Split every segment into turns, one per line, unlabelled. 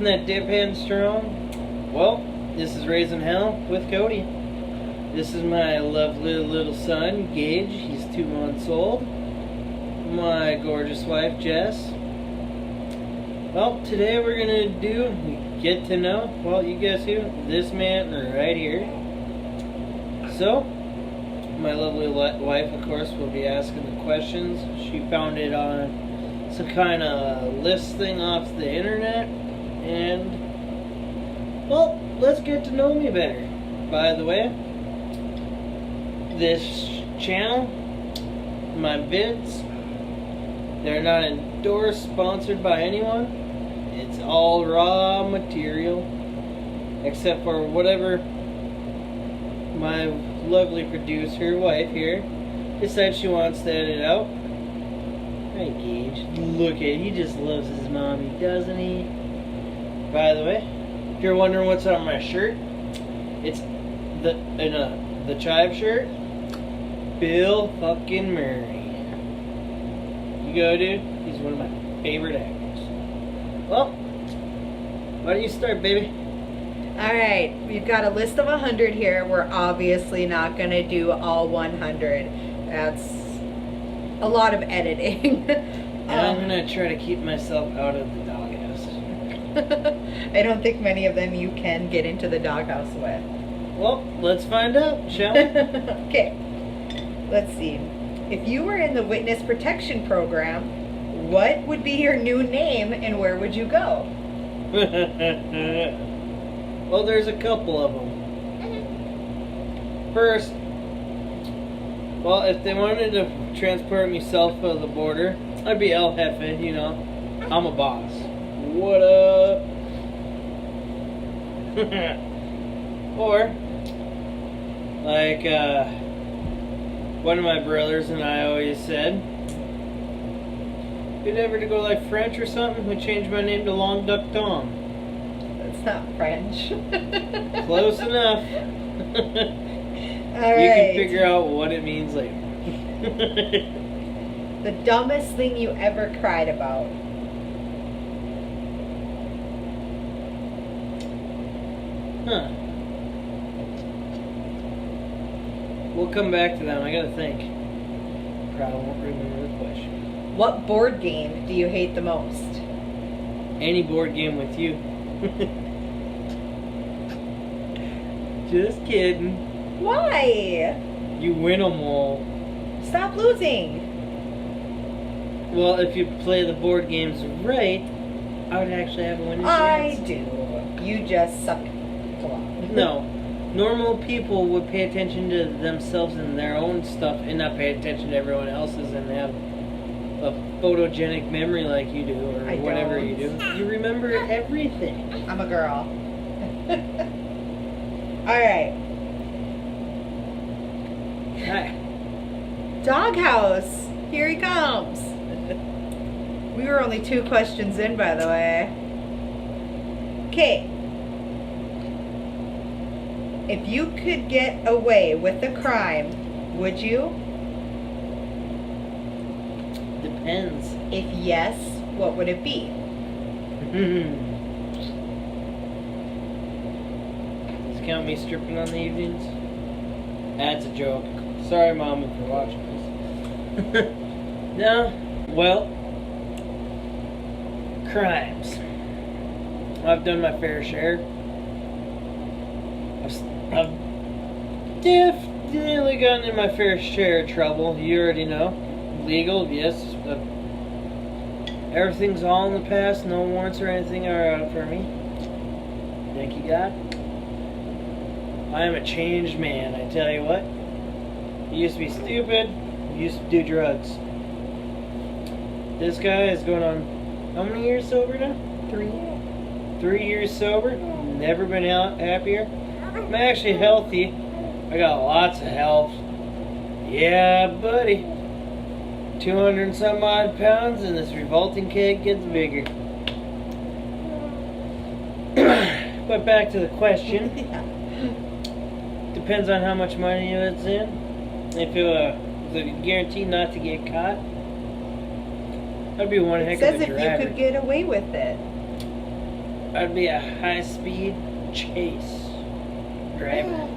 keeping that dip hand strong? Well, this is Raising Hell with Cody. This is my lovely little son, Gage. He's 2 months old. My gorgeous wife, Jess. Well, today we're going to get to know, well, you guess who? This man right here. So, my lovely wife, of course, will be asking the questions. She found it on some kind of list thing off the internet. And, well, let's get to know me better. By the way, this channel, my vids, they're not endorsed, sponsored by anyone. It's all raw material, except for whatever my lovely producer wife here decides she wants to edit out. Hey Gage, look at he just loves his mommy, doesn't he? By the way, if you're wondering what's on my shirt, it's the Chive shirt. Bill fucking Murray. You go, dude. He's one of my favorite actors. Well, why don't you start, baby?
Alright, we've got a list of 100 here. We're obviously not going to do all 100. That's a lot of editing.
And I'm going to try to keep myself out of the doghouse.
I don't think many of them you can get into the doghouse with.
Well, let's find out, shall we?
Okay, let's see. If you were in the witness protection program, what would be your new name and where would you go?
Well, there's a couple of them. First, well, if they wanted to transport me south of the border, I'd be El Jefe, you know. I'm a boss. What up? Or, like, one of my brothers and I always said, if you'd ever to go like French or something, we'd change my name to Long Duck Tom.
That's not French.
Close enough.
All
You
right.
can figure out what it means later.
The dumbest thing you ever cried about.
Huh. We'll come back to that. I gotta think. Probably won't remember the question.
What board game do you hate the most?
Any board game with you. Just kidding.
Why?
You win them all.
Stop losing.
Well, if you play the board games right, I would actually have a winning
I
chance.
do. You just suck.
No. Normal people would pay attention to themselves and their own stuff and not pay attention to everyone else's and have a photogenic memory like you do or
I
whatever
don't.
you do. You remember everything.
I'm a girl. Alright.
Hi.
Doghouse. Here he comes. We were only 2 questions in, by the way. Okay. If you could get away with a crime, would you?
Depends.
If yes, what would it be?
Count me stripping on the evenings? That's a joke. Sorry, Mom, if you're watching this. No, well, crimes. I've done my fair share. I've definitely gotten in my fair share of trouble. You already know. Legal, yes. Everything's all in the past. No warrants or anything are out for me. Thank you, God. I am a changed man, I tell you what. He used to be stupid, he used to do drugs. This guy is going on, how many years sober now?
3.
3 years sober, never been happier. I'm actually healthy, I got lots of health. Yeah, buddy. 200 and some odd pounds and this revolting cake gets bigger. But back to the question. Depends on how much money it's in. If it was guaranteed not to get caught, that'd be one heck
It
of
says
a
if
driver.
you could get away with it.
I'd be a high-speed chase driver.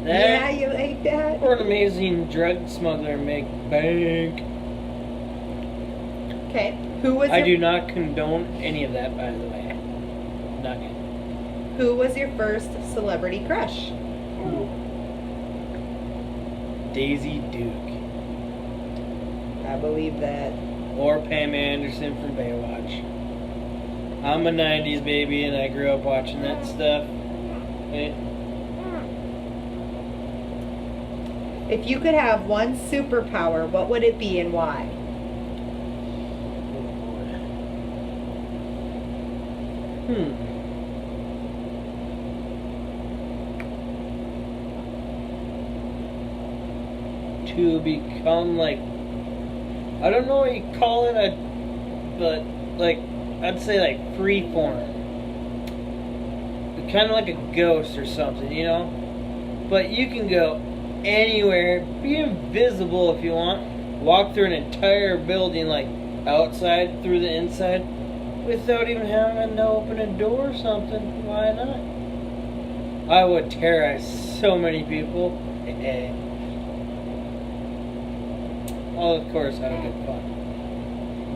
Yeah,
That
you like that?
or an amazing drug smuggler and make bank.
Okay. Who was
I
your,
do not condone any of that, by the way. Not good.
Who was your first celebrity crush?
Daisy Duke.
I believe that.
Or Pam Anderson from Baywatch. I'm a 90s baby and I grew up watching that stuff. Eh.
If you could have one superpower, what would it be and why?
To become like, I don't know what you call it, but like, I'd say like free form. Kind of like a ghost or something, you know? But you can go anywhere, be invisible if you want, walk through an entire building, like outside through the inside, without even having to open a door or something. Why not? I would terrorize so many people. Well, of course, have a good fun.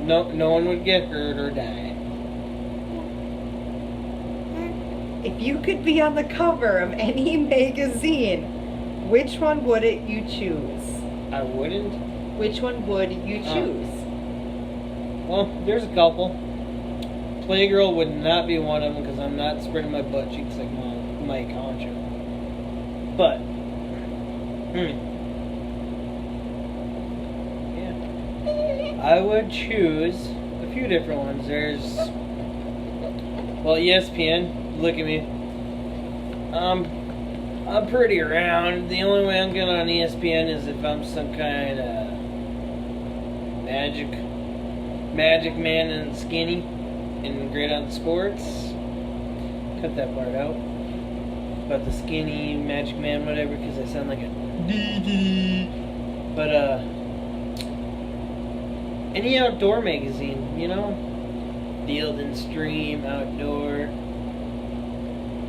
No one would get hurt or die.
If you could be on the cover of any magazine, which one would you choose?
I wouldn't.
Which one would you choose?
Well, there's a couple. Playgirl would not be one of them because I'm not spreading my butt cheeks like Mike Concho. But, yeah, I would choose a few different ones. There's, well, ESPN. Look at me. I'm pretty around. The only way I'm getting on ESPN is if I'm some kind of magic man and skinny and great on sports. Cut that part out. About the skinny magic man, whatever, because I sound like a DD. But any outdoor magazine, you know, Field and Stream, outdoor.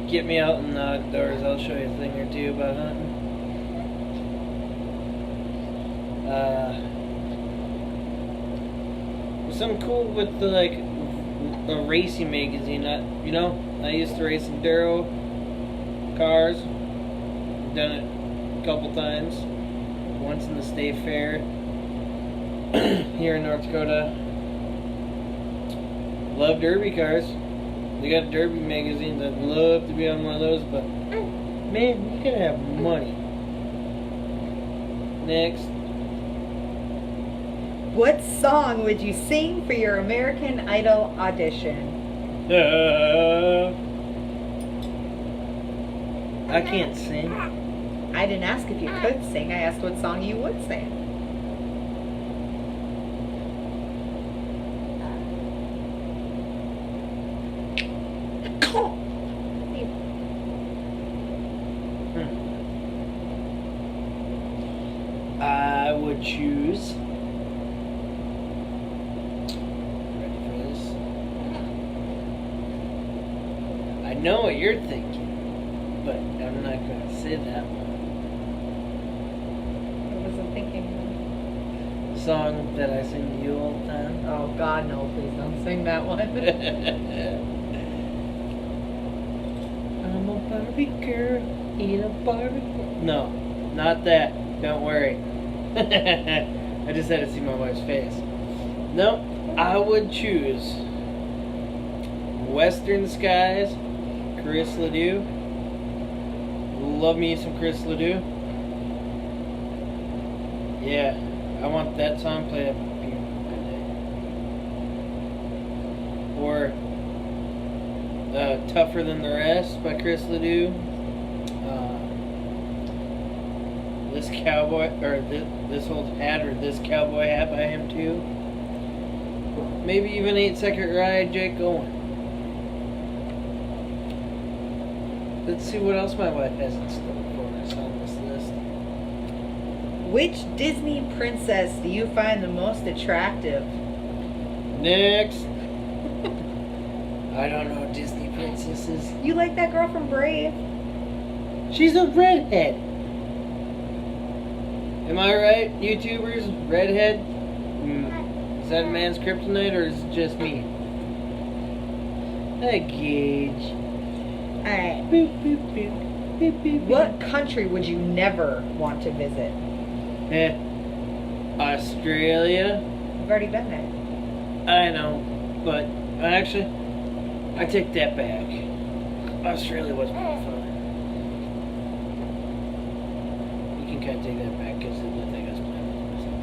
Get me out in the outdoors. I'll show you a thing or two about hunting. Something cool with the like a racing magazine. I used to race enduro cars. Done it a couple times. Once in the state fair here in North Dakota. Love derby cars. They got derby magazines. I'd love to be on one of those, but man, you gotta have money. Next.
What song would you sing for your American Idol audition?
I can't sing.
I didn't ask if you could sing. I asked what song you would sing.
I would choose. Ready for this? I know what you're thinking, but I'm not going to say that one.
I wasn't thinking.
The song that I sing to you all the time.
Oh God, no! Please don't sing that one.
I'm a Barbie girl in a Barbie. No, not that. Don't worry. I just had to see my wife's face. No, I would choose Western Skies, Chris Ledoux. Love me some Chris Ledoux. Yeah, I want that song played up here. Or Tougher Than the Rest by Chris Ledoux. This cowboy, or this old hat, or this cowboy hat by him too. Maybe even 8-Second Ride, Jake Owen. Let's see what else my wife has in store for us on this list.
Which Disney princess do you find the most attractive?
Next. I don't know Disney princesses.
You like that girl from Brave?
She's a redhead. Am I right, YouTubers? Redhead? Is that a man's kryptonite or is it just me? A gauge.
Alright.
Boop, boop, boop. Boop, boop, boop.
What country would you never want to visit?
Australia?
You've already been there.
I know, but actually, I take that back. Australia was pretty fun. You can kind of take that back because the thing I was playing with myself.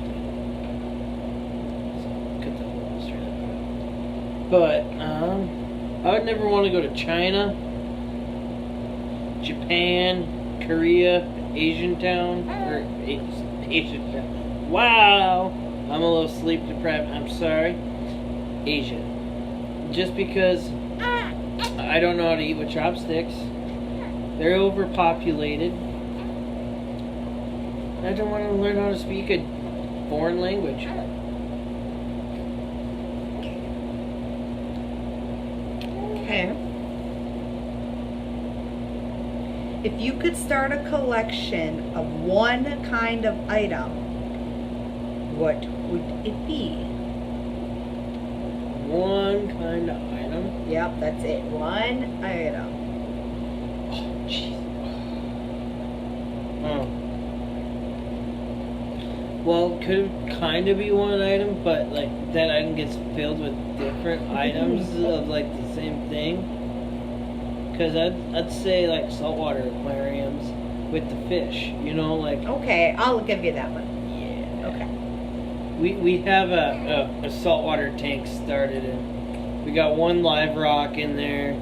So, cut the whole Australia part. But, I would never want to go to China, Japan, Korea, Asian town, or Asian town. Wow! I'm a little sleep deprived. I'm sorry. Asia. Just because I don't know how to eat with chopsticks. They're overpopulated. I don't want to learn how to speak a foreign language.
Okay. If you could start a collection of one kind of item, what would it be?
One kind of item?
Yep, that's it. One item.
Oh, jeez. Oh. Well, could kind of be one item, but like that item gets filled with different items of like the same thing. Because I'd say like saltwater aquariums with the fish, you know, like.
Okay, I'll give you that one.
Yeah.
Okay.
We have a saltwater tank started, and we got one live rock in there,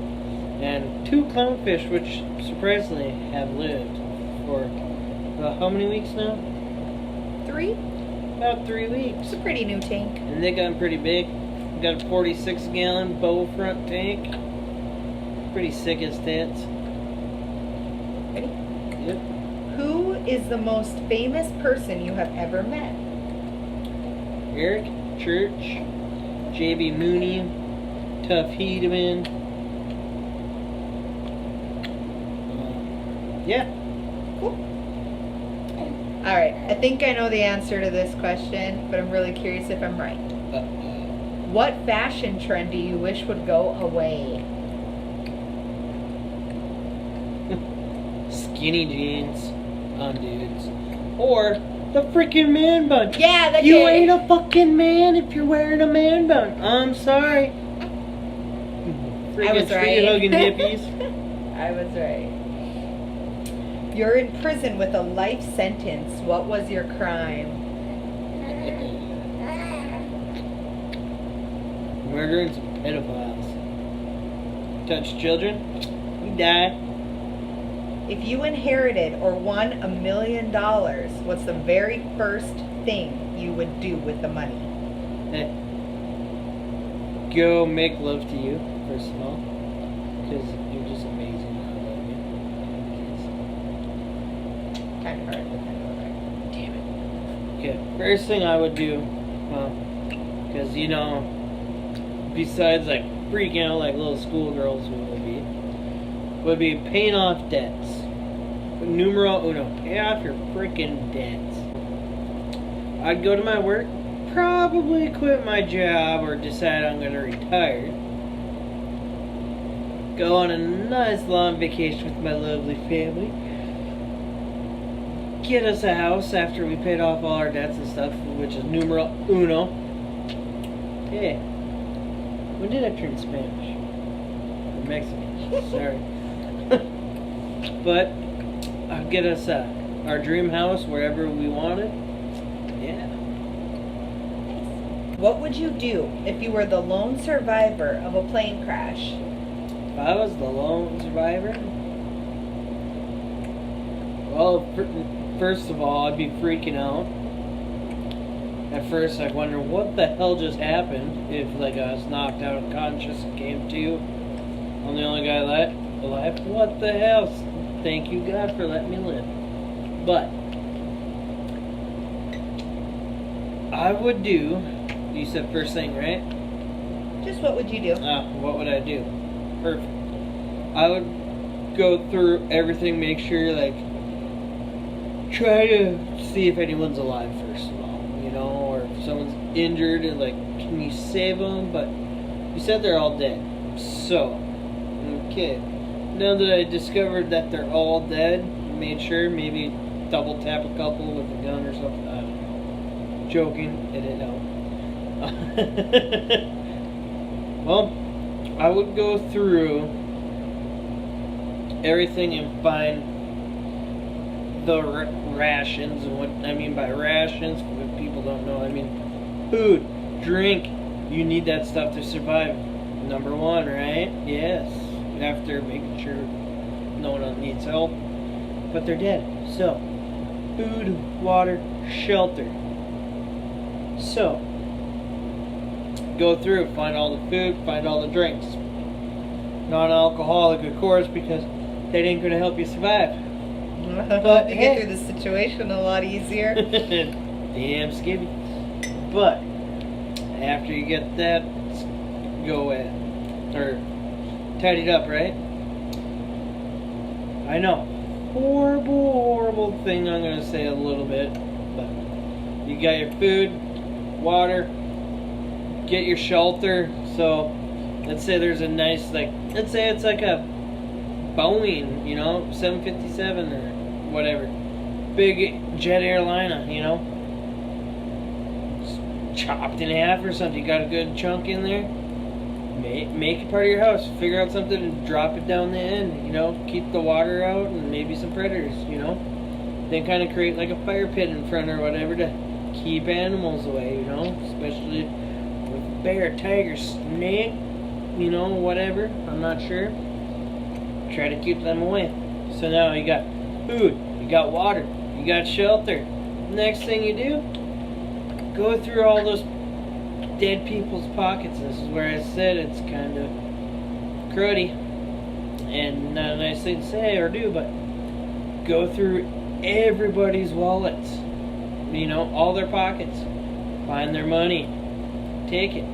and 2 clownfish, which surprisingly have lived for how many weeks now?
3?
About 3 weeks.
It's a pretty new tank.
And they got pretty big. We got a 46-gallon bow front tank. Pretty sick as tits.
Ready?
Yep.
Who is the most famous person you have ever met?
Eric Church, J.B. Mooney, Tough Hedeman. Yeah.
Cool. Alright, I think I know the answer to this question, but I'm really curious if I'm right. What fashion trend do you wish would go away?
Skinny jeans on dudes. Or the freaking man bun.
Yeah, that's
You
it.
ain't a fucking man if you're wearing a man bun. I'm sorry.
I was
Freaking
right.
tree-hugging hippies.
I was right. You're in prison with a life sentence. What was your crime?
Murdering some pedophiles. Touch children, you die.
If you inherited or won $1 million, what's the very first thing you would do with the money?
Go make love to you, first of all. Because you're just amazing. I love you.
Kind of hard, but kind of okay.
Damn it. Okay, first thing I would do, because, you know, besides like freaking out like little schoolgirls would be paying off debts. Numero uno, pay off your freaking debts. I'd go to my work, probably quit my job or decide I'm going to retire. Go on a nice long vacation with my lovely family. Get us a house after we paid off all our debts and stuff, which is numero uno. Yeah. When did I turn Spanish? Or Mexican? Sorry. But I'll get us our dream house wherever we want it. Yeah.
What would you do if you were the lone survivor of a plane crash?
If I was the lone survivor, well, first of all, I'd be freaking out. At first, I'd wonder what the hell just happened. If like I was knocked out unconscious and came to, I'm the only guy alive. What the hell? Thank you, God, for letting me live. But I would do. You said first thing, right?
Just what would you do?
What would I do? Perfect. I would go through everything, make sure, like, try to see if anyone's alive first of all, you know, or if someone's injured and, like, can you save them? But you said they're all dead. So, okay. Now that I discovered that they're all dead, made sure, maybe double tap a couple with a gun or something. I don't know. Joking, it didn't help. Well, I would go through everything and find the rations. And what I mean by rations, if people don't know, I mean food, drink. You need that stuff to survive. Number one, right? Yes. After making sure no one else needs help. But they're dead. So, food, water, shelter. So, go through, find all the food, find all the drinks. Non-alcoholic, of course, because that ain't going to help you survive.
But you get through the situation a lot easier.
Damn skivvy. But, after you get that, go at, or tidied up, right? I know. Horrible thing I'm going to say a little bit, but you got your food, water, get your shelter. So let's say there's a nice, like, let's say it's like a Boeing, you know, 757 or whatever, big jet airliner, you know, it's chopped in half or something. You got a good chunk in there. Make it part of your house. Figure out something and drop it down the end, you know, keep the water out and maybe some predators, you know. Then kind of create like a fire pit in front or whatever to keep animals away, you know, especially with bear, tiger, snake, you know, whatever, I'm not sure. Try to keep them away. So now you got food, you got water, you got shelter. Next thing you do, go through all those dead people's pockets. This is where I said it's kind of cruddy and not a nice thing to say or do, but go through everybody's wallets, you know, all their pockets, find their money, take it,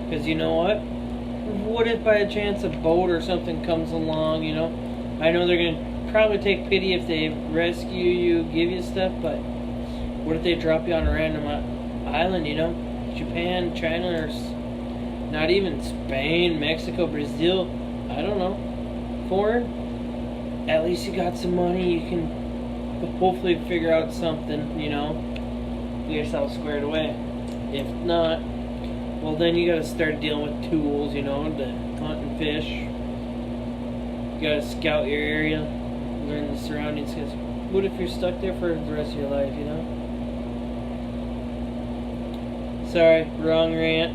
because you know what if by a chance a boat or something comes along, you know, I know they're gonna probably take pity if they rescue you, give you stuff, but what if they drop you on a random island, you know, Japan, China, or not even Spain, Mexico, Brazil, I don't know, foreign, at least you got some money, you can hopefully figure out something, you know, get yourself squared away. If not, well then you gotta start dealing with tools, you know, to hunt and fish. You gotta scout your area, learn the surroundings, because what if you're stuck there for the rest of your life, you know? Sorry, wrong rant.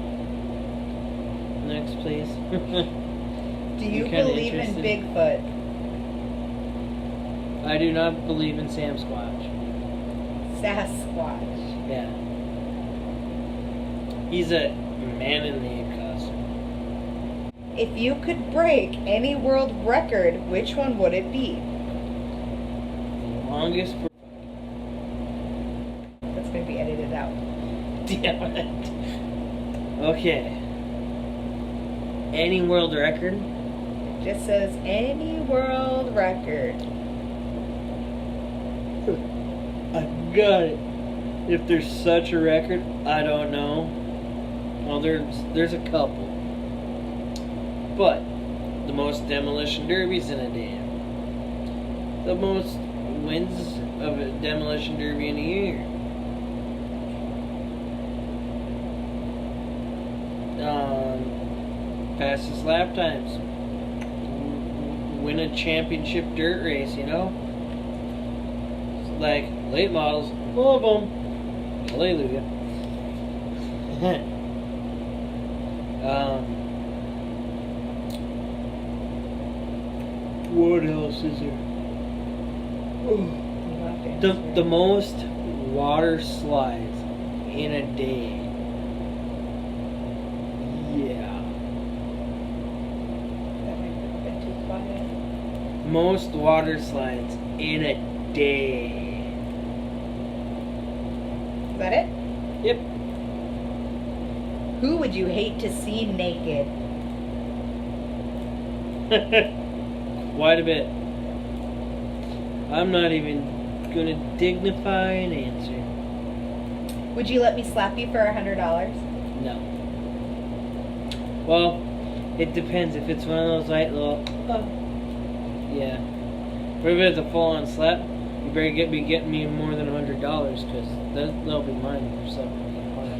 Next, please.
Do you believe in Bigfoot?
I do not believe in Sasquatch.
Sasquatch.
Yeah. He's a man in the costume.
If you could break any world record, which one would it be?
The longest.
That's going to be edited out.
Damn it. Okay. Any world record?
It just says any world record.
I got it. If there's such a record, I don't know. Well, there's a couple. But the most demolition derbies in a day. The most wins of a demolition derby in a year. Fastest lap times. Win a championship dirt race, you know? Like late models, love them. Hallelujah. What else is there? The most water slides in a day. Yeah. Most water slides in a day.
Is that it?
Yep.
Who would you hate to see naked?
Quite a bit. I'm not even gonna dignify an answer.
Would you let me slap you for $100?
No. Well, it depends. If it's one of those light little, yeah. But if it's a full-on slap, you better be getting me more than $100 because that'll be mine for something hard.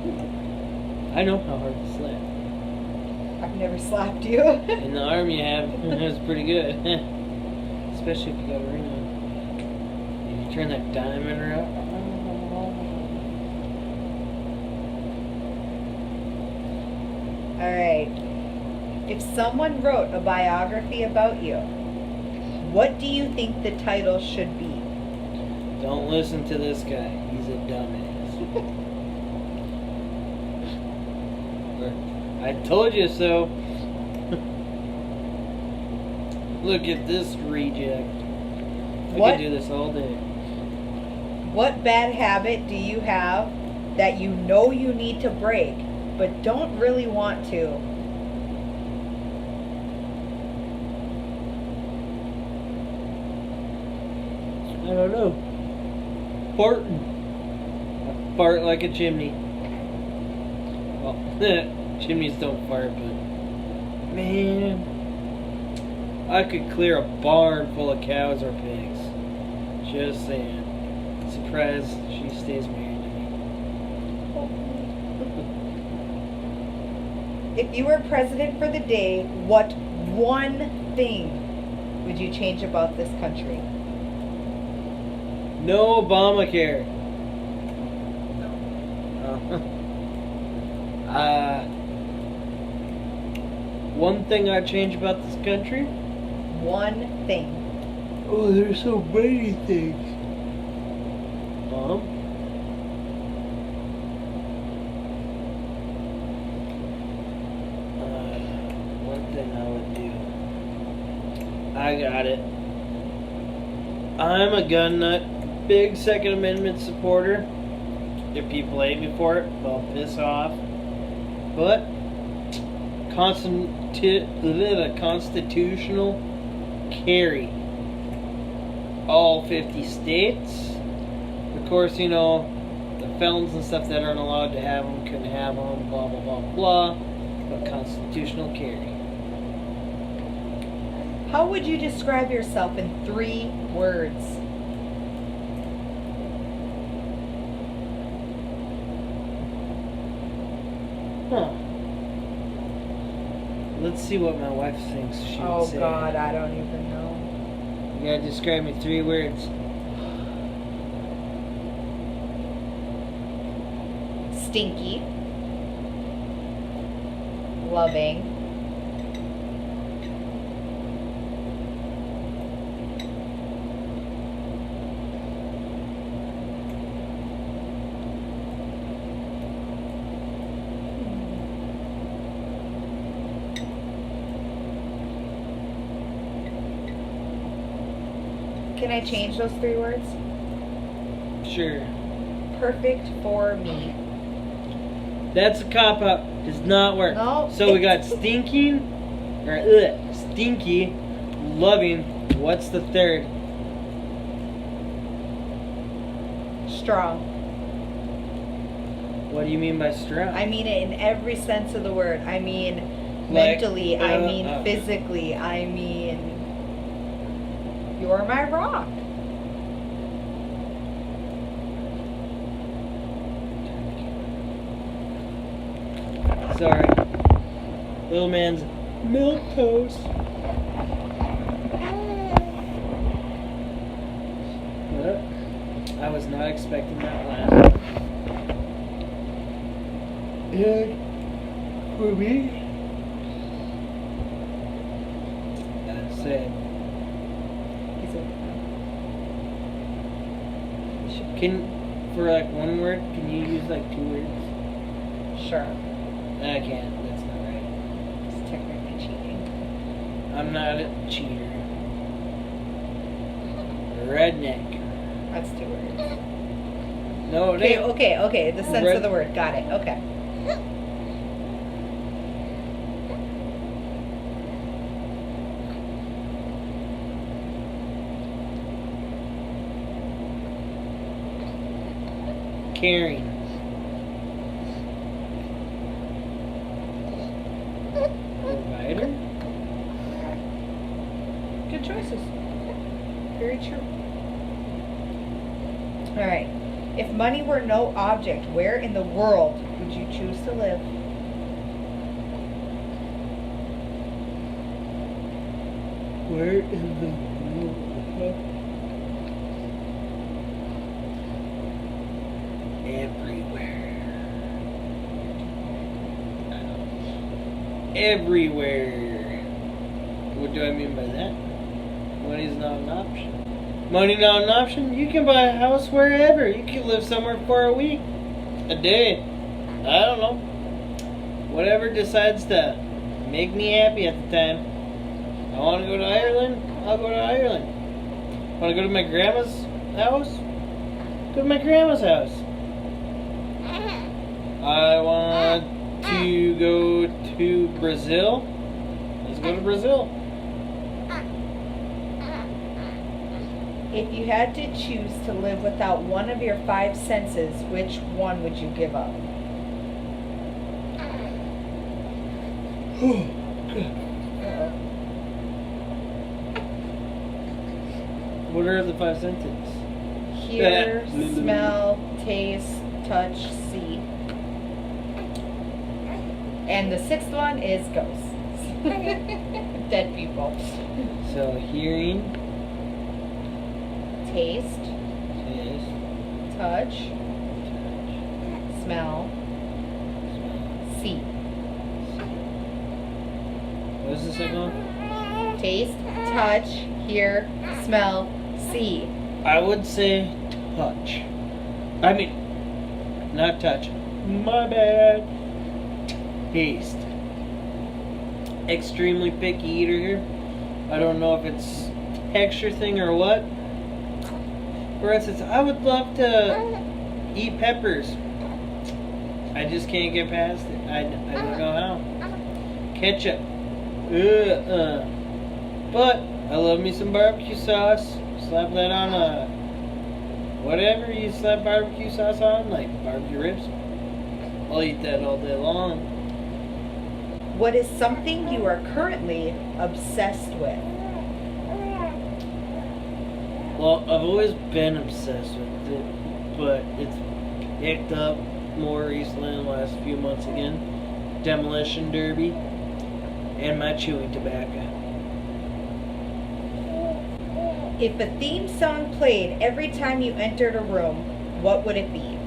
I know how hard to slap.
I've never slapped you.
In the arm you have, it's pretty good. Especially if you got a ring on. If you turn that diamond around.
Alright. If someone wrote a biography about you, what do you think the title should be?
Don't listen to this guy. He's a dumbass. Or, I told you so. Look at this reject. I could do this all day.
What bad habit do you have that you know you need to break, but don't really want to?
I don't know. Farting. I fart like a chimney. Well, chimneys don't fart, but man, I could clear a barn full of cows or pigs. Just saying. Surprised she stays married to me.
If you were president for the day, what one thing would you change about this country?
No Obamacare. One thing I'd change about this country?
One thing.
Oh, there's so many things. One thing I would do. I got it. I'm a gun nut, big Second Amendment supporter. If people hate me for it, well, piss off. But constitutional carry all 50 states. Of course, you know, the felons and stuff that aren't allowed to have them couldn't have them, blah, blah, blah, blah. But constitutional carry.
How would you describe yourself in 3 words?
Huh. Let's see what my wife thinks she would say.
Oh God, I don't even know.
You gotta describe me 3 words.
Stinky. Loving. Can I change those 3 words?
Sure.
Perfect for me.
That's a cop-out. Does not work.
No.
So we got stinking, or stinky, loving. What's the third?
Strong.
What do you mean by strong?
I mean it in every sense of the word. I mean
Like,
mentally. I mean physically. I mean you're my rock.
Sorry. Little man's milk toast. I was not expecting that laugh. And for me, that's it. For like one word, can you use like 2 words?
Sure.
I can't. That's not right.
It's technically cheating.
I'm not a cheater. Redneck.
That's 2 words.
No,
Okay. The sense of the word. Got it. Okay.
caring. Provider?
Good choices. Very true. Alright. If money were no object, where in the world would you choose to live?
Where in the world? Everywhere. Everywhere. What do I mean by that? Money's not an option. Money not an option? You can buy a house wherever. You can live somewhere for a week, a day. I don't know. Whatever decides to make me happy at the time. I want to go to Ireland, I'll go to Ireland. Want to go to my grandma's house? Go to my grandma's house. I want to go to Brazil. Let's go to Brazil.
If you had to choose to live without one of your 5 senses, which one would you give up?
What are the 5 senses?
Hear, smell, taste, touch, see. And the 6th one is ghosts. Dead people.
So hearing,
Taste, touch, smell, see.
What is the second one?
Taste, touch, hear, smell, see.
I would say touch. I mean, not touch. My bad. Taste. Extremely picky eater here. I don't know if it's texture thing or what. For instance, I would love to eat peppers. I just can't get past it. I don't know how. Ketchup. But I love me some barbecue sauce. Slap that on whatever you slap barbecue sauce on, like barbecue ribs. I'll eat that all day long.
What is something you are currently obsessed with?
Well, I've always been obsessed with it, but it's picked up more recently in the last few months again. Demolition Derby and my chewing tobacco.
If a theme song played every time you entered a room, what would it be?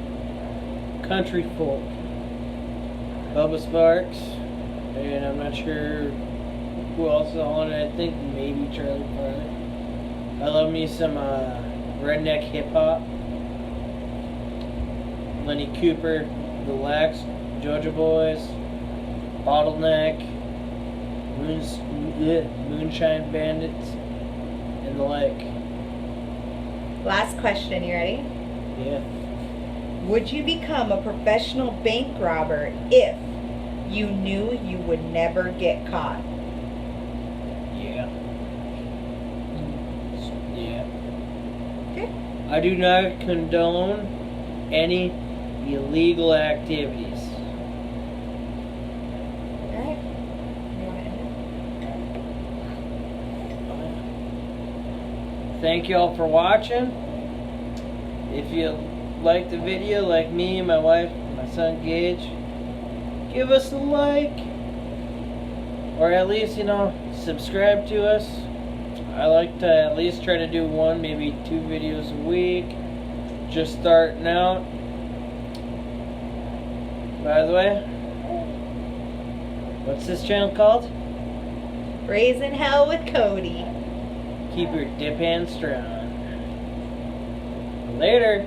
Country folk. Bubba Sparks, and I'm not sure who else is on it. I think maybe Charlie Parker. I love me some redneck hip hop. Lenny Cooper, The Lax, Georgia Boys, Bottleneck, Moonshine Bandits, and the like.
Last question, you ready?
Yeah.
Would you become a professional bank robber if you knew you would never get caught?
Yeah. Yeah.
Okay.
I do not condone any illegal activities.
Alright. You want to end
Thank you all for watching. If you like the video, like me, my wife, my son Gage, give us a like, or at least, subscribe to us. I like to at least try to do 1, maybe 2 videos a week, just starting out. By the way, what's this channel called?
it? Raising Hell with Cody.
Keep your dip hand strong. Later.